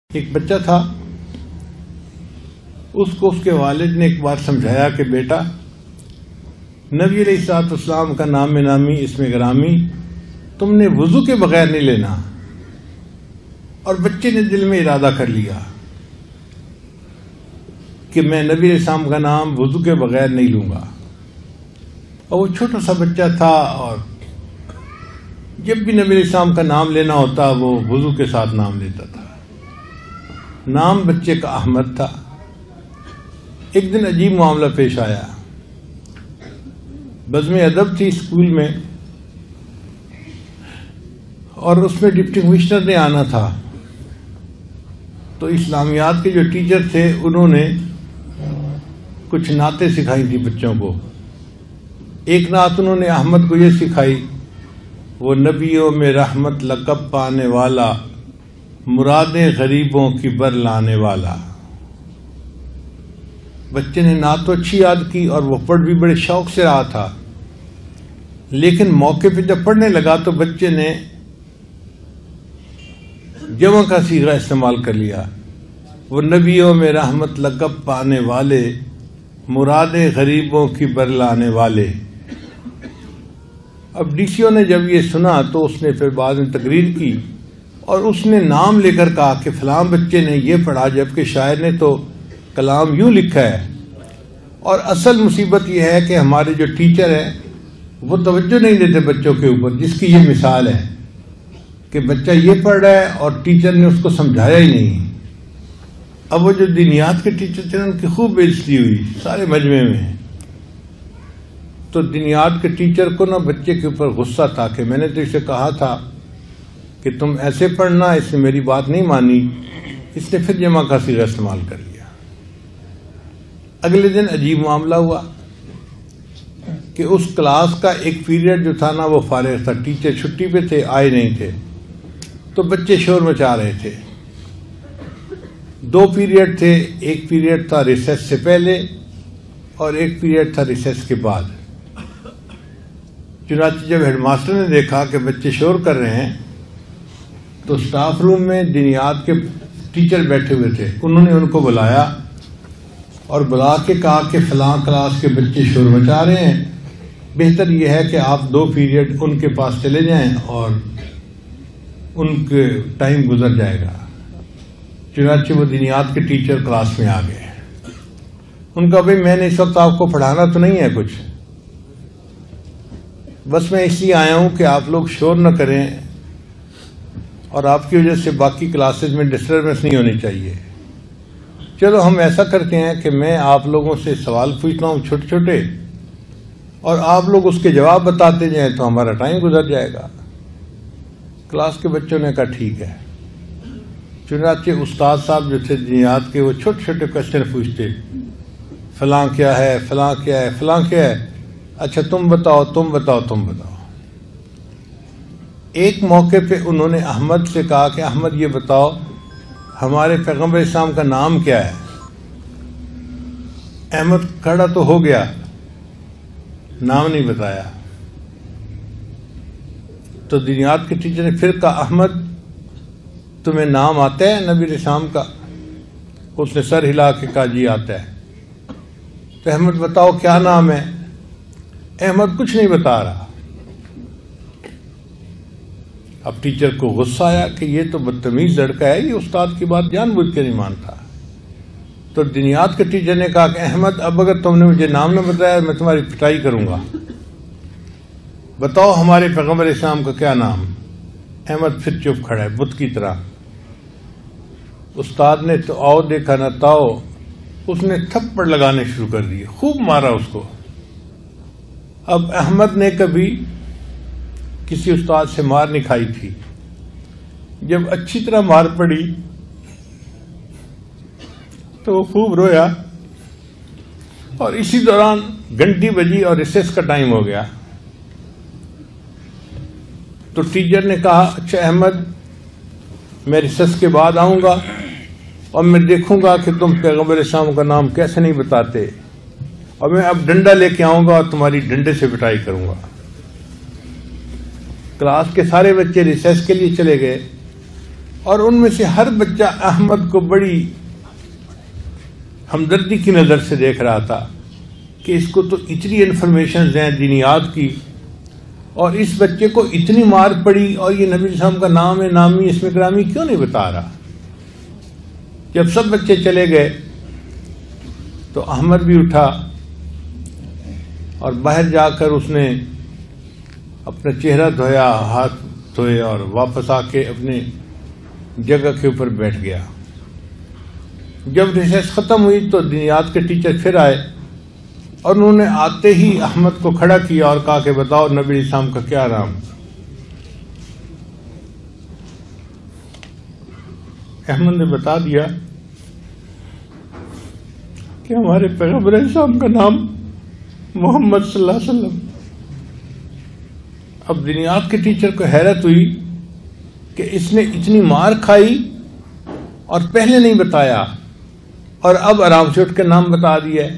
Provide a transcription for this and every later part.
ایک بچہ تھا، اس کو اس کے والد نے ایک بار سمجھایا کہ بیٹا، نبی علیہ الصلوۃ والسلام کا نام نامی اسم گرامی تم نے وضو کے بغیر نہیں لینا، اور بچے نے دل میں ارادہ کر لیا کہ میں نبی علیہ السلام کا نام وضو کے بغیر نہیں لوں گا۔ اور وہ چھوٹا سا بچہ تھا، اور جب بھی نبی علیہ السلام کا نام لینا ہوتا وہ وضو کے ساتھ نام لیتا تھا۔ نام بچے کا احمد تھا۔ ایک دن عجیب معاملہ پیش آیا۔ بزم ادب تھی اسکول میں، اور اس میں ڈپٹی کمشنر نے آنا تھا، تو اسلامیات کے جو ٹیچر تھے انہوں نے کچھ نعتیں سکھائی تھی بچوں کو۔ ایک نعت انہوں نے احمد کو یہ سکھائی، وہ نبیوں میں رحمت لقب پانے والا، مرادیں غریبوں کی بر لانے والا۔ بچے نے نعت تو اچھی یاد کی اور وہ پڑھ بھی بڑے شوق سے رہا تھا، لیکن موقع پہ جب پڑھنے لگا تو بچے نے جمع کا صیغہ استعمال کر لیا، وہ نبیوں میں رحمت لقب پانے والے، مرادیں غریبوں کی بر لانے والے۔ اب ڈی سی او نے جب یہ سنا تو اس نے پھر بعد میں تقریر کی، اور اس نے نام لے کر کہا کہ فلاں بچے نے یہ پڑھا، جبکہ شاعر نے تو کلام یوں لکھا ہے۔ اور اصل مصیبت یہ ہے کہ ہمارے جو ٹیچر ہیں وہ توجہ نہیں دیتے بچوں کے اوپر، جس کی یہ مثال ہے کہ بچہ یہ پڑھ رہا ہے اور ٹیچر نے اس کو سمجھایا ہی نہیں۔ اب وہ جو دینیات کے ٹیچر تھے ان کی خوب بےعزتی ہوئی سارے مجمع میں۔ تو دینیات کے ٹیچر کو نا بچے کے اوپر غصہ تھا کہ میں نے تو اسے کہا تھا کہ تم ایسے پڑھنا، اس نے میری بات نہیں مانی، اس نے پھر جمع کا صیغہ استعمال کر لیا۔ اگلے دن عجیب معاملہ ہوا کہ اس کلاس کا ایک پیریڈ جو تھا نا وہ فارغ تھا، ٹیچر چھٹی پہ تھے، آئے نہیں تھے، تو بچے شور مچا رہے تھے۔ دو پیریڈ تھے، ایک پیریڈ تھا ریسیس سے پہلے اور ایک پیریڈ تھا ریسیس کے بعد۔ چنانچہ جب ہیڈ ماسٹر نے دیکھا کہ بچے شور کر رہے ہیں تو سٹاف روم میں دینیات کے ٹیچر بیٹھے ہوئے تھے، انہوں نے ان کو بلایا اور بلا کے کہا کہ فلاں کلاس کے بچے شور مچا رہے ہیں، بہتر یہ ہے کہ آپ دو پیریڈ ان کے پاس چلے جائیں اور ان کے ٹائم گزر جائے گا۔ چنانچہ وہ دینیات کے ٹیچر کلاس میں آ گئے۔ ان کا بھائی میں نے اس وقت آپ کو پڑھانا تو نہیں ہے کچھ، بس میں اس لیے آیا ہوں کہ آپ لوگ شور نہ کریں اور آپ کی وجہ سے باقی کلاسز میں ڈسٹربنس نہیں ہونی چاہیے۔ چلو ہم ایسا کرتے ہیں کہ میں آپ لوگوں سے سوال پوچھتا ہوں چھوٹے چھوٹے، اور آپ لوگ اس کے جواب بتاتے جائیں تو ہمارا ٹائم گزر جائے گا۔ کلاس کے بچوں نے کہا ٹھیک ہے۔ چنانچہ استاد صاحب جو تھے دینیات کے وہ چھوٹے چھوٹے کوشچن پوچھتے، فلاں کیا ہے، فلاں کیا ہے، فلاں کیا ہے، اچھا تم بتاؤ تم بتاؤ تم بتاؤ۔ ایک موقع پہ انہوں نے احمد سے کہا کہ احمد یہ بتاؤ ہمارے پیغمبر اسلام کا نام کیا ہے۔ احمد کھڑا تو ہو گیا، نام نہیں بتایا۔ تو دینیات کے ٹیچر نے پھر کہا احمد تمہیں نام آتا ہے نبی علیہ السلام کا؟ اس نے سر ہلا کے کہا جی آتا ہے۔ تو احمد بتاؤ کیا نام ہے؟ احمد کچھ نہیں بتا رہا۔ اب ٹیچر کو غصہ آیا کہ یہ تو بدتمیز لڑکا ہے، یہ استاد کی بات جان بوجھ کے نہیں مانتا۔ تو دینیات کے ٹیچر نے کہا کہ احمد اب اگر تم نے مجھے نام نہ بتایا میں تمہاری پٹائی کروں گا، بتاؤ ہمارے پیغمبر اسلام کا کیا نام؟ احمد پھر چپ کھڑا ہے بت کی طرح۔ استاد نے تو آؤ دیکھا نہ تاؤ، اس نے تھپڑ لگانے شروع کر دیے، خوب مارا اس کو۔ اب احمد نے کبھی کسی استاد سے مار نہیں کھائی تھی، جب اچھی طرح مار پڑی تو وہ خوب رویا، اور اسی دوران گھنٹی بجی اور ریسیس کا ٹائم ہو گیا۔ تو ٹیچر نے کہا اچھا احمد میں ریسیس کے بعد آؤں گا اور میں دیکھوں گا کہ تم پیغمبر اسلام کا نام کیسے نہیں بتاتے، اور میں اب ڈنڈا لے کے آؤں گا اور تمہاری ڈنڈے سے پٹائی کروں گا۔ کلاس کے سارے بچے ریسیس کے لیے چلے گئے، اور ان میں سے ہر بچہ احمد کو بڑی ہمدردی کی نظر سے دیکھ رہا تھا کہ اس کو تو اتنی انفارمیشن ہیں دینیات کی، اور اس بچے کو اتنی مار پڑی اور یہ نبی صاحب کا نام ہے، نامی اسم گرامی کیوں نہیں بتا رہا؟ جب سب بچے چلے گئے تو احمد بھی اٹھا اور باہر جا کر اس نے اپنا چہرہ دھویا، ہاتھ دھوئے، اور واپس آ کے اپنے جگہ کے اوپر بیٹھ گیا۔ جب ریسیس ختم ہوئی تو دینیات کے ٹیچر پھر آئے اور انہوں نے آتے ہی احمد کو کھڑا کیا اور کہا کہ بتاؤ نبی اسلام کا کیا نام؟ احمد نے بتا دیا کہ ہمارے پیغمبر اسلام کا نام محمد صلی اللہ علیہ وسلم۔ اب دینیات کے ٹیچر کو حیرت ہوئی کہ اس نے اتنی مار کھائی اور پہلے نہیں بتایا اور اب آرام سے اٹھ کے نام بتا دیا ہے۔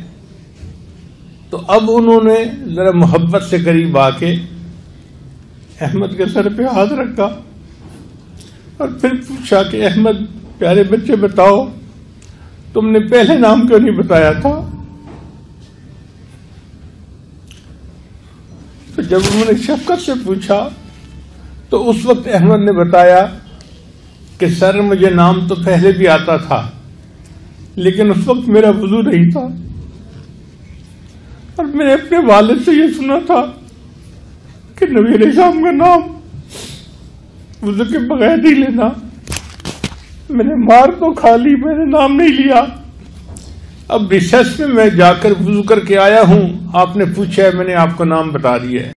تو اب انہوں نے ذرا محبت سے قریب آ کے احمد کے سر پہ ہاتھ رکھا اور پھر پوچھا کہ احمد پیارے بچے بتاؤ تم نے پہلے نام کیوں نہیں بتایا تھا؟ تو جب انہوں نے شفقت سے پوچھا تو اس وقت احمد نے بتایا کہ سر مجھے نام تو پہلے بھی آتا تھا لیکن اس وقت میرا وضو نہیں تھا، اور میں نے اپنے والد سے یہ سنا تھا کہ نبی علیہ السلام کا نام وضو کے بغیر نہیں لینا۔ میں نے مار تو کھا لی، میں نے نام نہیں لیا۔ اب ریسیس میں جا کر وضو کر کے آیا ہوں، آپ نے پوچھا ہے، میں نے آپ کو نام بتا دیا ہے۔